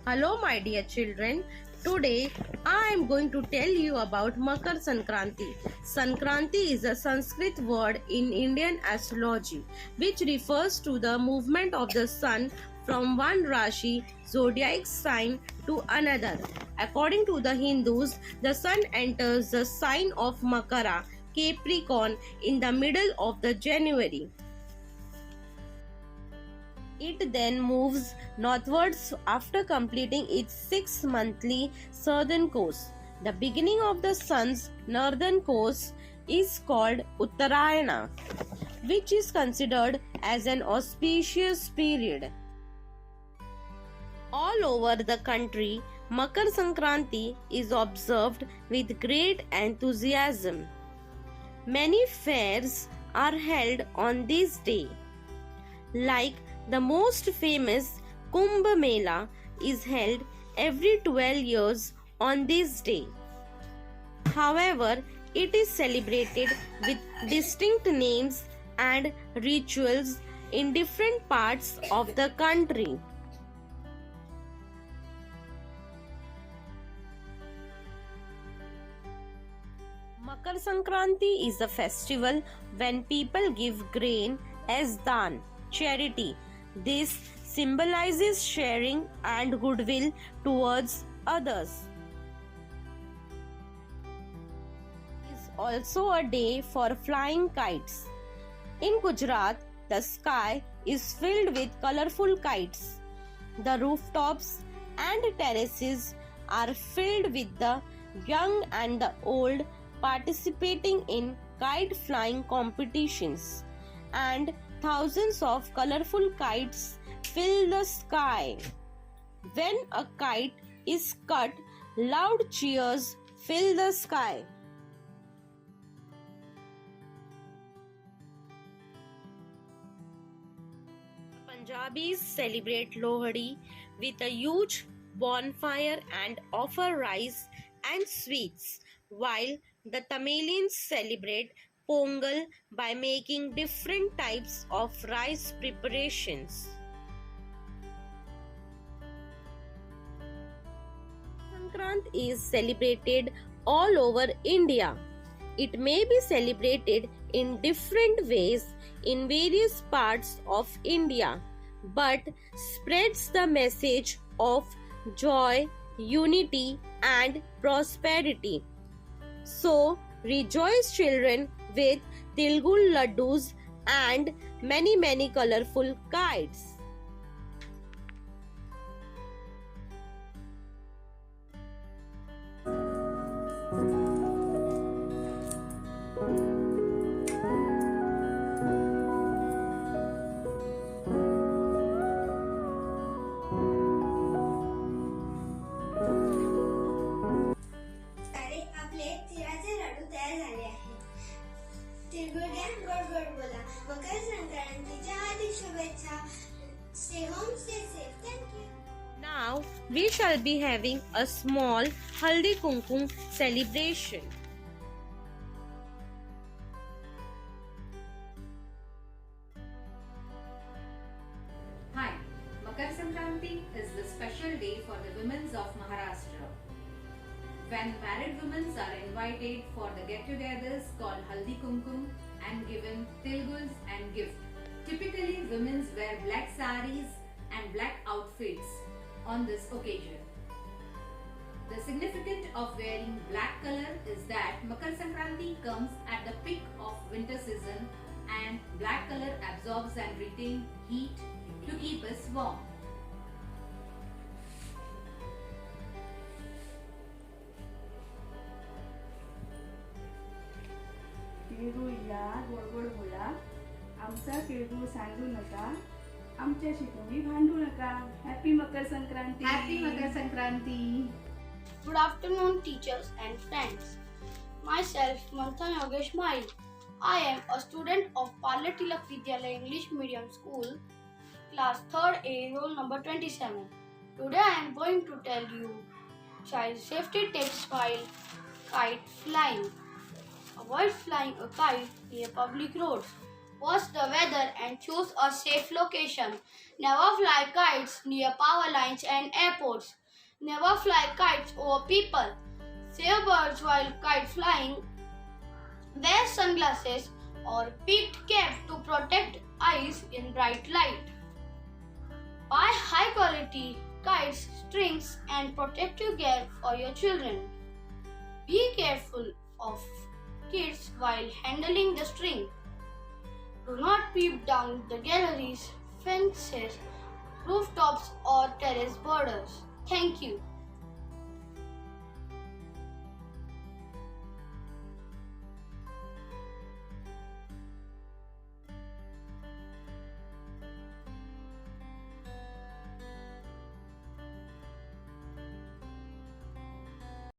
Hello, my dear children. Today I am going to tell you about Makar Sankranti. Sankranti is a Sanskrit word in Indian astrology which refers to the movement of the sun from one Rashi zodiac sign to another. According to the Hindus, the sun enters the sign of Makara, Capricorn, in the middle of the January. It then moves northwards after completing its 6 monthly southern course. The beginning of the sun's northern course is called Uttarayana, which is considered as an auspicious period. All over the country, Makar Sankranti is observed with great enthusiasm. Many fairs are held on this day. Like the most famous Kumbh Mela is held every 12 years on this day. However, it is celebrated with distinct names and rituals in different parts of the country. Makar Sankranti is a festival when people give grain as daan, charity. This symbolizes sharing and goodwill towards others. It is also a day for flying kites. In Gujarat, the sky is filled with colorful kites. The rooftops and terraces are filled with the young and the old participating in kite flying competitions, and thousands of colorful kites fill the sky. When a kite is cut, loud cheers fill the sky. Punjabis celebrate Lohri with a huge bonfire and offer rice and sweets, while the Tamilians celebrate Pongal by making different types of rice preparations. Sankrant is celebrated all over India. It may be celebrated in different ways in various parts of India, but spreads the message of joy, unity, and prosperity. So, rejoice, children, with Tilgul laddus and many colorful kites. मकर संक्रांतीच्या हार्दिक शुभेच्छा. Stay home, stay safe. Thank you. Now we shall be having a small Haldi Kumkum celebration. Hi, Makar Sankranti is the special day for the women of Maharashtra. When married women are invited for the get-togethers called Haldi Kumkum and given tilguls and gift. Typically, women wear black saris and black outfits on this occasion. The significance of wearing black color is that Makar Sankranti comes at the peak of winter season and black color absorbs and retains heat to keep us warm. Tilgul या गोड गोड बोला, आमचा तिळगुळ सांडू नका, आमच्याशी तुम्ही भांडू नका. Happy Makar Sankranti. Happy Makar Sankranti. Good afternoon, teachers and friends. Myself, Manthan Yogesh Mail. I am a student of Parle Tilak Vidyalaya English Medium School, class 3rd A, roll number 27. Today I am going to tell you child safety tips while kite flying. Avoid flying a kite near public roads. Watch the weather and choose a safe location. Never fly kites near power lines and airports. Never fly kites over people. Save birds while kite flying. Wear sunglasses or peaked cap to protect eyes in bright light. Buy high quality kites, strings, and protective gear for your children. Be careful of kids while handling the string. Do not peep down the galleries, fences, rooftops, or terrace borders. Thank you.